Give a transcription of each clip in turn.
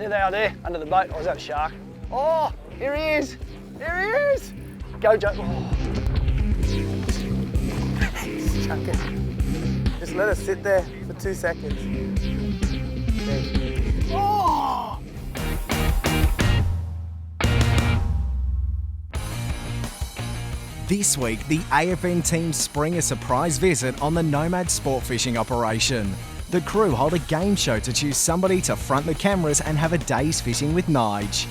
There they are there, under the boat. Oh, is that a shark? Oh, here he is. There he is. Go, Joe. Oh. Chuck it. Just let it sit there for 2 seconds. Oh! This week, the AFN team spring a surprise visit on the Nomad sport fishing operation. The crew hold a game show to choose somebody to front the cameras and have a day's fishing with Nige.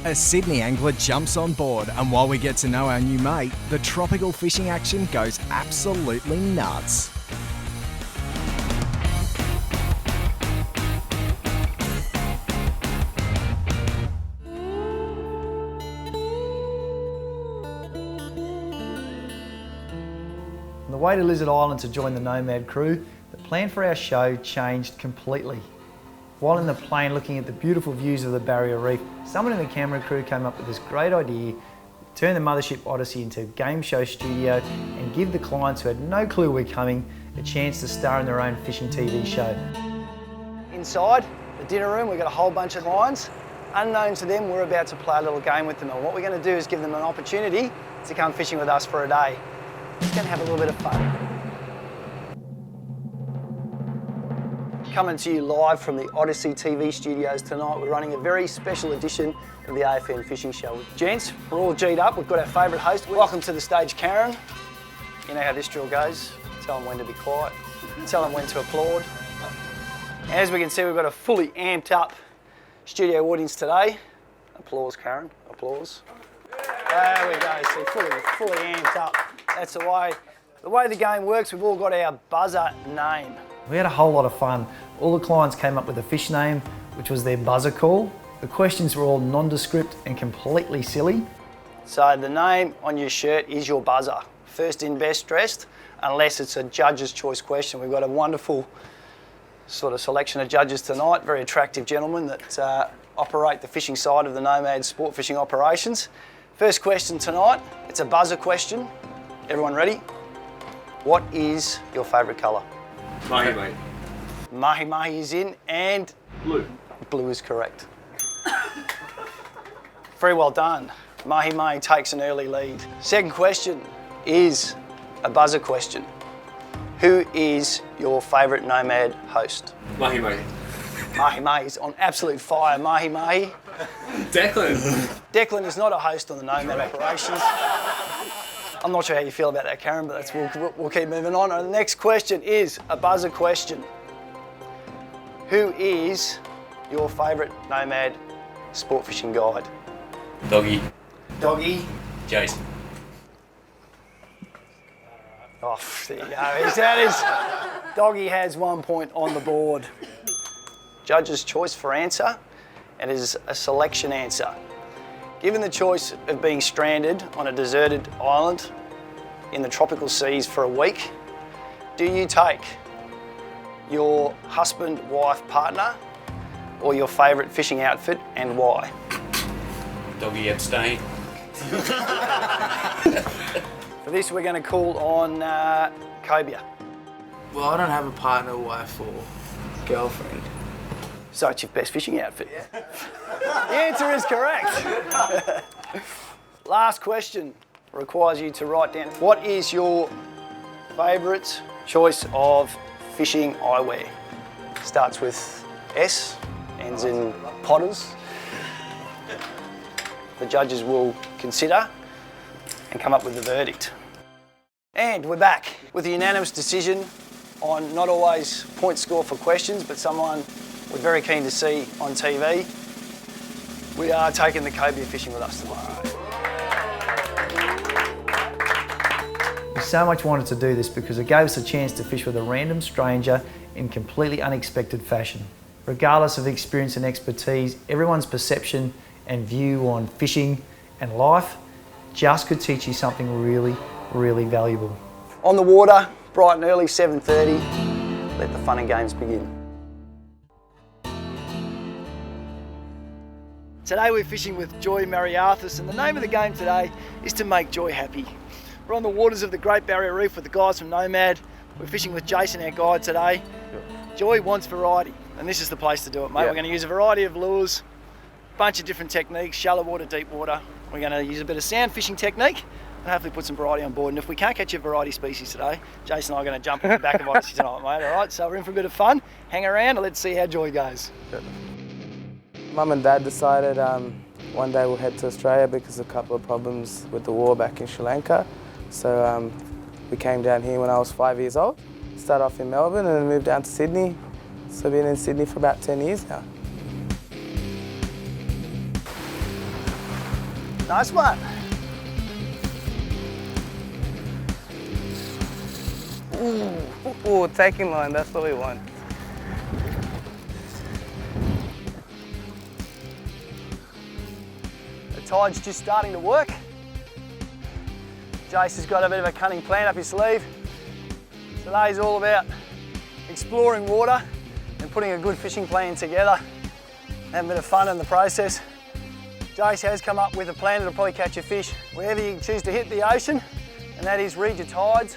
A Sydney angler jumps on board, and while we get to know our new mate, the tropical fishing action goes absolutely nuts. On the way to Lizard Island to join the Nomad crew, the plan for our show changed completely. While in the plane looking at the beautiful views of the Barrier Reef, someone in the camera crew came up with this great idea to turn the Mothership Odyssey into a game show studio and give the clients who had no clue we're coming a chance to star in their own fishing TV show. Inside the dinner room, we've got a whole bunch of clients. Unknown to them, we're about to play a little game with them, and what we're going to do is give them an opportunity to come fishing with us for a day. Just going to have a little bit of fun. Coming to you live from the Odyssey TV studios tonight, we're running a very special edition of the AFN Fishing Show. Gents, we're all G'd up. We've got our favourite host. Welcome to the stage, Karen. You know how this drill goes. Tell them when to be quiet. Tell them when to applaud. As we can see, we've got a fully amped up studio audience today. Applause, Karen. Applause. There we go. So fully amped up. That's the way the game works. We've all got our buzzer name. We had a whole lot of fun. All the clients came up with a fish name, which was their buzzer call. The questions were all nondescript and completely silly. So the name on your shirt is your buzzer. First in, best dressed, unless it's a judge's choice question. We've got a wonderful sort of selection of judges tonight, very attractive gentlemen that operate the fishing side of the Nomad sport fishing operations. First question tonight, it's a buzzer question. Everyone ready? What is your favourite colour? Mahi, mate. Mahi Mahi is in, and Blue. Blue is correct. Very well done. Mahi Mahi takes an early lead. Second question is a buzzer question. Who is your favourite Nomad host? Mahi, mate. Mahi Mahi is on absolute fire. Mahi Mahi. Declan. Declan is not a host on the Nomad operations. I'm not sure how you feel about that, Karen, but we'll keep moving on. And the next question is a buzzer question. Who is your favourite Nomad sport fishing guide? Doggy. Doggy. Jason. Oh, there you go. Doggy has 1 point on the board. Judge's choice for answer, and it is a selection answer. Given the choice of being stranded on a deserted island in the tropical seas for a week, do you take your husband, wife, partner, or your favourite fishing outfit, and why? Doggy abstain. For this, we're going to call on Cobia. Well, I don't have a partner, wife, or girlfriend. So it's your best fishing outfit. Yeah. The answer is correct. Last question requires you to write down what is your favourite choice of fishing eyewear. Starts with S, ends in Potters. The judges will consider and come up with the verdict. And we're back with a unanimous decision on not always point score for questions, but someone we're very keen to see on TV. We are taking the cobia fishing with us tomorrow. We so much wanted to do this because it gave us a chance to fish with a random stranger in completely unexpected fashion. Regardless of experience and expertise, everyone's perception and view on fishing and life just could teach you something really, really valuable. On the water, bright and early, 7:30. Let the fun and games begin. Today we're fishing with Joy Mariarthis, and the name of the game today is to make Joy happy. We're on the waters of the Great Barrier Reef with the guys from Nomad. We're fishing with Jason, our guide today. Joy wants variety. And this is the place to do it, mate. Yeah. We're going to use a variety of lures, bunch of different techniques, shallow water, deep water. We're going to use a bit of sound fishing technique and hopefully put some variety on board. And if we can't catch a variety species today, Jason and I are going to jump in the back of Odyssey tonight, mate, all right? So we're in for a bit of fun. Hang around and let's see how Joy goes. Mum and Dad decided one day we'll head to Australia because of a couple of problems with the war back in Sri Lanka. So we came down here when I was 5 years old. Started off in Melbourne and then moved down to Sydney. So I've been in Sydney for about 10 years now. Nice one. Ooh, taking line, that's what we want. The tide's just starting to work. Jace has got a bit of a cunning plan up his sleeve. Today's all about exploring water and putting a good fishing plan together. Having a bit of fun in the process. Jace has come up with a plan that'll probably catch a fish wherever you choose to hit the ocean, and that is read your tides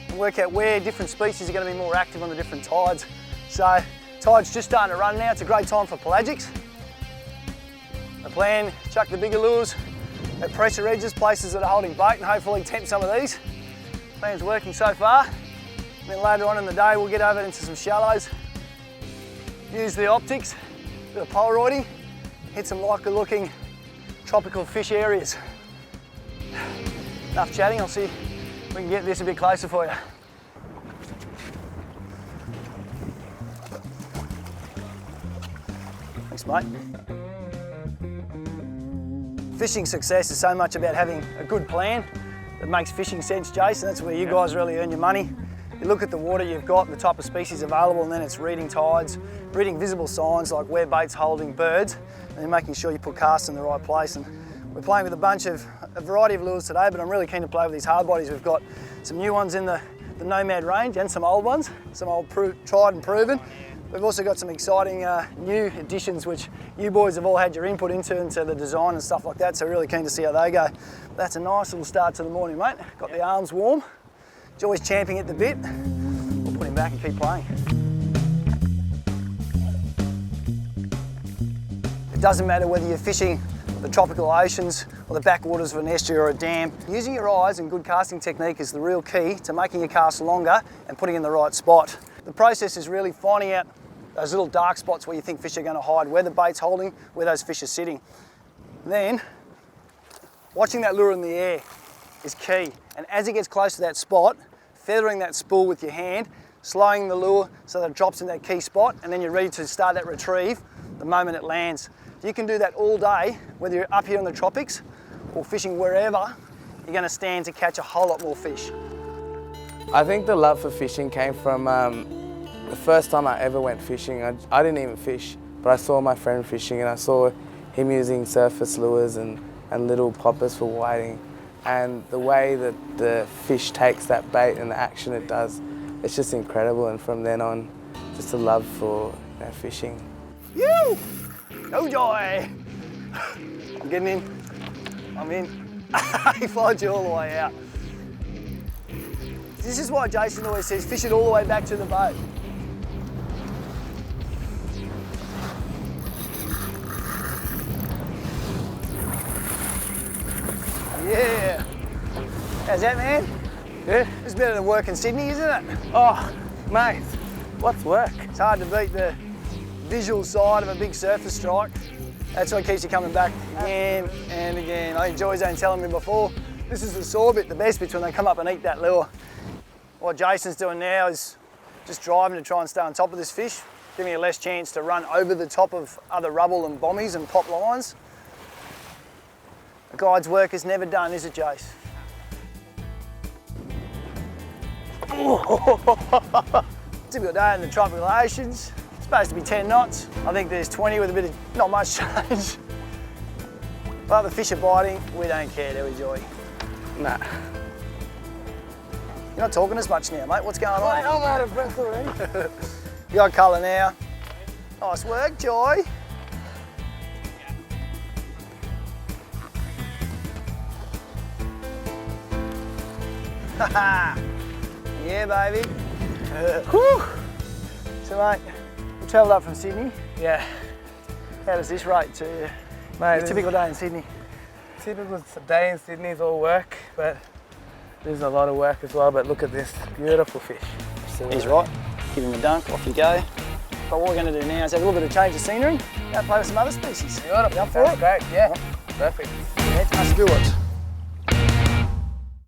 and work out where different species are going to be more active on the different tides. So, tide's just starting to run now. It's a great time for pelagics. The plan, chuck the bigger lures at pressure edges, places that are holding bait, and hopefully tempt some of these. Plan's working so far. And then later on in the day, we'll get over into some shallows, use the optics, a bit of Polaroiding, hit some likely looking tropical fish areas. Enough chatting, I'll see if we can get this a bit closer for you. Thanks, mate. Fishing success is so much about having a good plan that makes fishing sense, Jason. That's where you guys really earn your money. You look at the water you've got, the type of species available, and then it's reading tides, reading visible signs like where bait's holding birds, and then making sure you put casts in the right place. And we're playing with a variety of lures today, but I'm really keen to play with these hard bodies. We've got some new ones in the Nomad range and some old ones, some old tried and proven. We've also got some exciting new additions which you boys have all had your input into the design and stuff like that, so really keen to see how they go. That's a nice little start to the morning, mate. Got the arms warm. Joy's champing at the bit. We'll put him back and keep playing. It doesn't matter whether you're fishing the tropical oceans or the backwaters of an estuary or a dam. Using your eyes and good casting technique is the real key to making your cast longer and putting in the right spot. The process is really finding out those little dark spots where you think fish are going to hide, where the bait's holding, where those fish are sitting. Then, watching that lure in the air is key. And as it gets close to that spot, feathering that spool with your hand, slowing the lure so that it drops in that key spot, and then you're ready to start that retrieve the moment it lands. You can do that all day, whether you're up here in the tropics or fishing wherever, you're going to stand to catch a whole lot more fish. I think the love for fishing came from the first time I ever went fishing. I didn't even fish, but I saw my friend fishing and I saw him using surface lures and little poppers for whiting. And the way that the fish takes that bait and the action it does, it's just incredible. And from then on, just a love for fishing. You! No joy! I'm getting in. I'm in. He followed you all the way out. This is why Jason always says fish it all the way back to the boat. Yeah. How's that, man? Yeah. It's better than work in Sydney, isn't it? Oh, mate, what's work? It's hard to beat the visual side of a big surface strike. That's what keeps you coming back again and again. I think Joy's only telling me before, this is the sore bit, the best bit when they come up and eat that lure. What Jason's doing now is just driving to try and stay on top of this fish, giving you less chance to run over the top of other rubble and bommies and pop lines. A guide's work is never done, is it, Jace? Typical day in the tropical oceans. It's supposed to be 10 knots. I think there's 20 with a bit of not much change. But the fish are biting, we don't care, do we, Joy? Nah. You're not talking as much now, mate. What's going on? Mate, I'm out of breath already. You got colour now. Nice work, Joy. Yeah, baby. Whew. So, mate, Travelled up from Sydney. Yeah. How does this rate to you? Mate, A typical day in Sydney. typical day in Sydney is all work, but there's a lot of work as well. But look at this beautiful fish. He's right. Give him a dunk, off you go. But what we're going to do now is have a little bit of change of scenery. Go play with some other species. Beautiful. You up for it? Great, yeah. Perfect. Let's do it.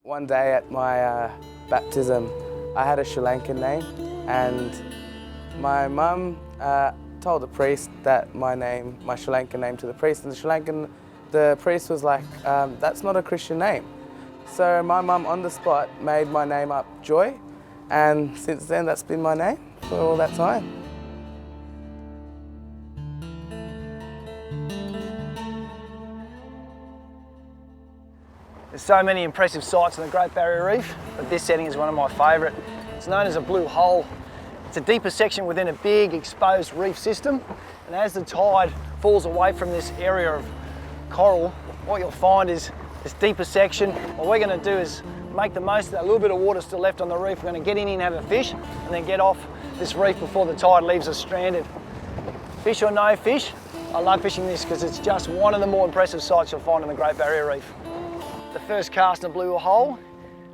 One day at my baptism, I had a Sri Lankan name, and my mum told the priest that my Sri Lankan name to the priest, and the priest was like, that's not a Christian name. So my mum on the spot made my name up Joy, and since then that's been my name for all that time. There's so many impressive sights on the Great Barrier Reef, but this setting is one of my favourite. It's known as a blue hole. It's a deeper section within a big exposed reef system, and as the tide falls away from this area of coral, what you'll find is this deeper section. What we're going to do is make the most of that little bit of water still left on the reef. We're going to get in here and have a fish, and then get off this reef before the tide leaves us stranded. Fish or no fish, I love fishing this because it's just one of the more impressive sights you'll find on the Great Barrier Reef. The first cast in a blue hole,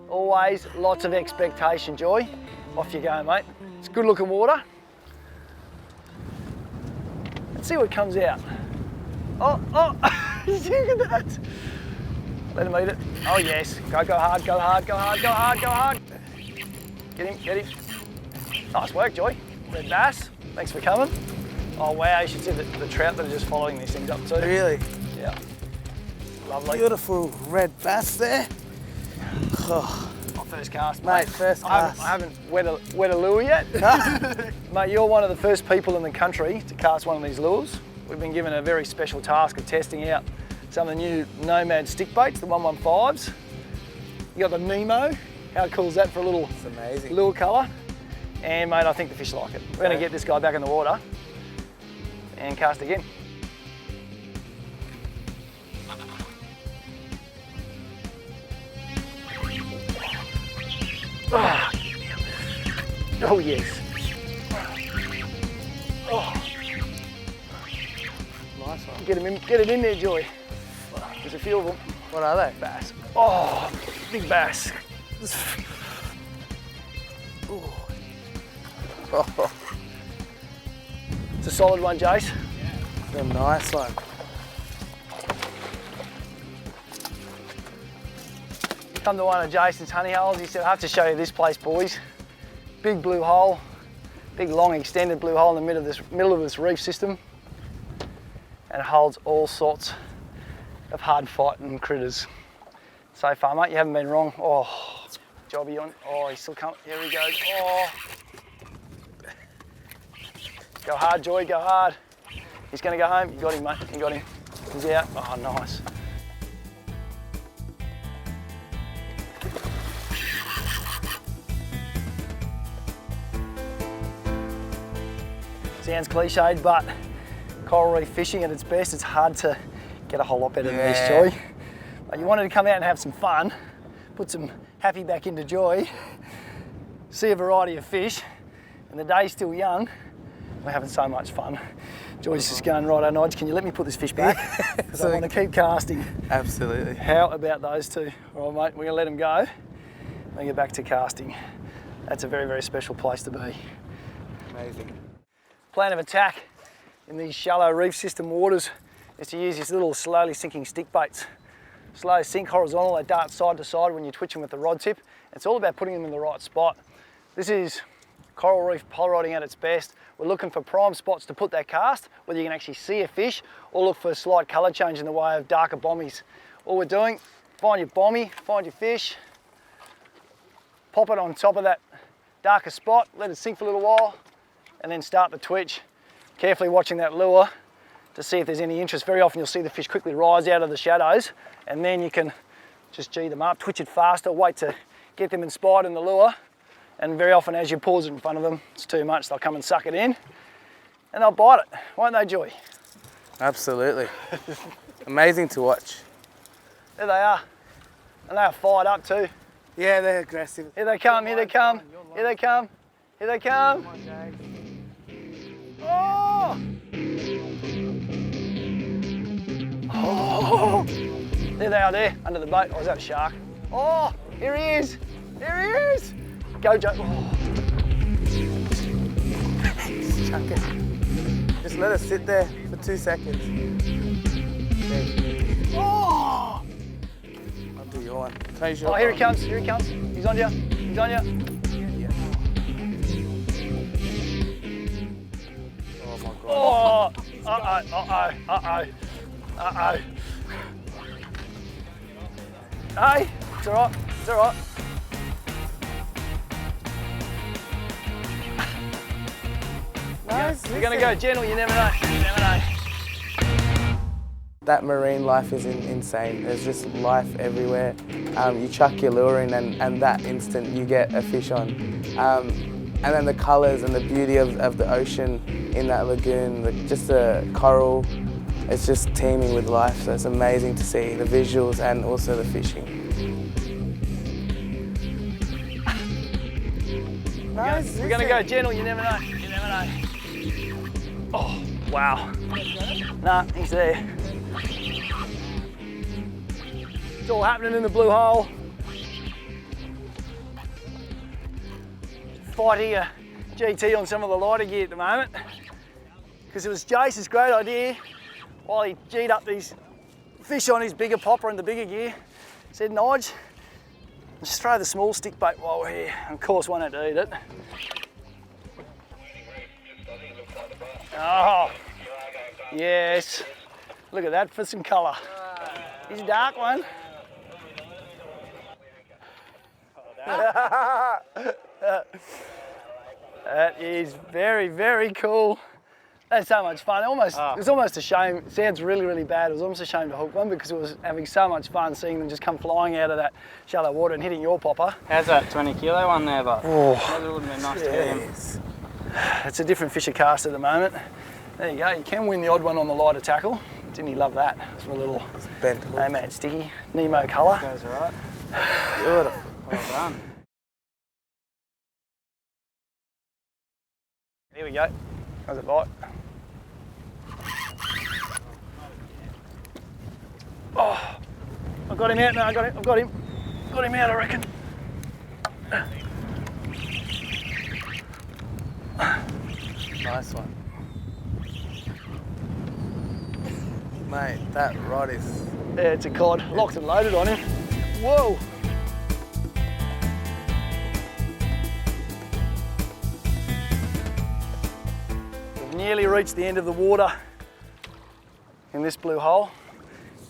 always lots of expectation, Joy. Off you go, mate. It's good looking water. Let's see what comes out. Oh, look at that. Let him eat it. Oh yes, go hard, go hard, go hard, go hard, go hard. Get him. Nice work, Joy. Red bass, thanks for coming. Oh wow, you should see the trout that are just following these things up too. Really? Yeah. Lovely. Beautiful red bass there. Oh. My first cast, Mate, first cast. I haven't wet a lure yet. Mate, you're one of the first people in the country to cast one of these lures. We've been given a very special task of testing out some of the new Nomad stick baits, the 115s. You got the Nemo. How cool is that for a little lure colour? And mate, I think the fish like it. We're going to get this guy back in the water and cast again. Oh yes. Oh. Nice one. Get him in there, Joy. There's a few of them. What are they? Bass. Oh, big bass. Oh, It's a solid one, Jace. a nice one. Come to one of Jason's honey holes. He said, I have to show you this place, boys. Big blue hole, big long extended blue hole in the middle of this reef system. And it holds all sorts of hard fighting critters. So far, mate, you haven't been wrong. Oh, jobby on. Oh, he's still coming. Here he goes. Oh. Go hard, Joy, go hard. He's going to go home. You got him, mate. You got him. He's out. Oh, nice. Sounds cliched, but coral reef fishing at its best, it's hard to get a whole lot better than this, Joy. But you wanted to come out and have some fun, put some happy back into Joy, see a variety of fish, and the day's still young. We're having so much fun. Joy's just going, right, Nige, can you let me put this fish back? Because I want to keep casting. Absolutely. How about those two? All right, mate, we're going to let them go and get back to casting. That's a very, very special place to be. Amazing. Plan of attack in these shallow reef system waters is to use these little slowly sinking stick baits. Slow sink horizontal, they dart side to side when you're twitching with the rod tip. It's all about putting them in the right spot. This is coral reef pole rodding at its best. We're looking for prime spots to put that cast, whether you can actually see a fish or look for a slight colour change in the way of darker bommies. All we're doing, find your bommy, find your fish, pop it on top of that darker spot, let it sink for a little while, and then start the twitch. Carefully watching that lure to see if there's any interest. Very often you'll see the fish quickly rise out of the shadows, and then you can just G them up, twitch it faster, wait to get them inspired in the lure, and very often as you pause it in front of them, it's too much, they'll come and suck it in, and they'll bite it, won't they, Joy? Absolutely. Amazing to watch. There they are, and they are fired up too. Yeah, they're aggressive. Here they come, here they come, here they come, here they come. Come on, Jay. Oh! There they are there, under the boat. Oh, is that a shark? Oh, here he is. Here he is. Go, Joe. Oh. Chuck it. Just let it sit there for 2 seconds. Oh! I'll do your one. Close your Oh, here he comes, here he comes. He's on you, he's on you. Oh my God. Oh, uh-oh. Hey, it's all right, it's all right. Nice. You're gonna go gentle, you never know, you never know. That marine life is insane. There's just life everywhere. You chuck your lure in and that instant you get a fish on. And then the colours and the beauty of the ocean in that lagoon, just the coral, it's just teeming with life. So it's amazing to see the visuals and also the fishing. Nice. We're gonna go gentle, you never know, you never know. Oh, wow. Nah, he's there. It's all happening in the blue hole. Fighting a GT on some of the lighter gear at the moment. Because it was Jace's great idea, while he G'd up these fish on his bigger popper and the bigger gear, said, Nige, just throw the small stick bait while we're here. And of course, why not eat it? Oh, yes. Look at that for some colour. He's a dark one. That is very, very cool. That's so much fun. It was almost a shame. It sounds really, really bad. It was almost a shame to hook one because it was having so much fun seeing them just come flying out of that shallow water and hitting your popper. How's that 20 kilo one there, but Oh, that would have been nice to hit him. It's a different fisher cast at the moment. There you go. You can win the odd one on the lighter tackle. Didn't he love that? It's a little Bent hook. Nomad sticky, Nemo colour. Goes all right. Beautiful. Well done. Here we go. How's it bite? Oh, I've got him out now. I've got him. Got him out, I reckon. Nice one. Mate, that rod is... Yeah, it's a cod. Locked and loaded on him. Whoa. We've nearly reached the end of the water in this blue hole.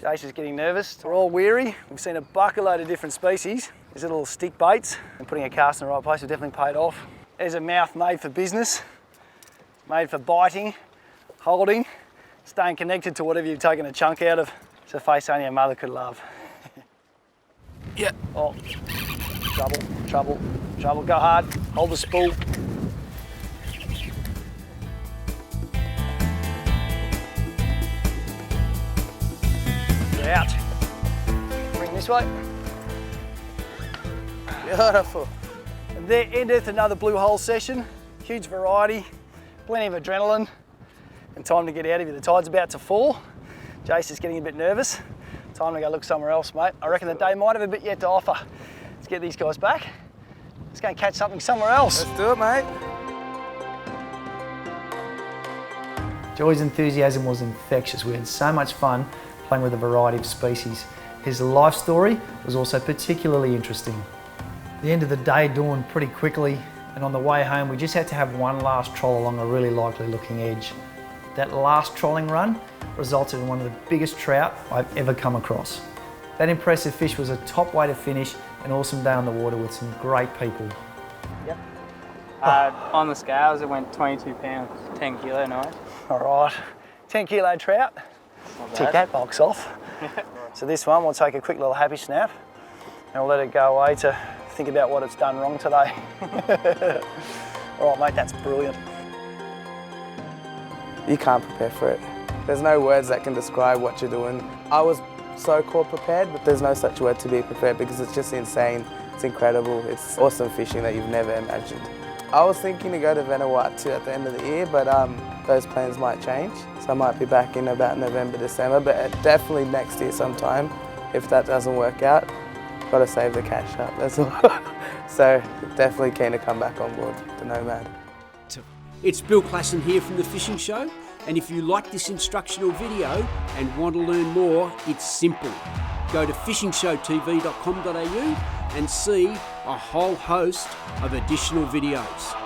Jace is getting nervous. We're all weary. We've seen a bucket load of different species. These little stick baits and putting a cast in the right place have definitely paid off. There's a mouth made for business, made for biting, holding, staying connected to whatever you've taken a chunk out of. It's a face only a mother could love. Yeah. Oh, trouble, trouble, trouble. Go hard. Hold the spool. Get out. Bring this way. Beautiful. And there endeth another blue hole session. Huge variety, plenty of adrenaline, and time to get out of here. The tide's about to fall. Jace is getting a bit nervous. Time to go look somewhere else, mate. I reckon the day might have a bit yet to offer. Let's get these guys back. Let's go and catch something somewhere else. Let's do it, mate. Joy's enthusiasm was infectious. We had so much fun playing with a variety of species. His life story was also particularly interesting. The end of the day dawned pretty quickly, and on the way home we just had to have one last troll along a really likely looking edge. That last trolling run resulted in one of the biggest trout I've ever come across. That impressive fish was a top way to finish, an awesome day on the water with some great people. Yep. On the scales it went 22 pounds, 10 kilo nice. All right, 10 kilo trout. Tick that box off. So this one, we'll take a quick little happy snap and we'll let it go away to think about what it's done wrong today. All right, mate, that's brilliant. You can't prepare for it. There's no words that can describe what you're doing. I was so-called prepared, but there's no such word to be prepared because it's just insane. It's incredible. It's awesome fishing that you've never imagined. I was thinking to go to Vanuatu at the end of the year, but those plans might change. So I might be back in about November, December, but definitely next year sometime if that doesn't work out, got to save the cash up, that's all. So definitely keen to come back on board the Nomad. It's Bill Klassen here from The Fishing Show, and if you like this instructional video and want to learn more, it's simple. Go to fishingshowtv.com.au and see a whole host of additional videos.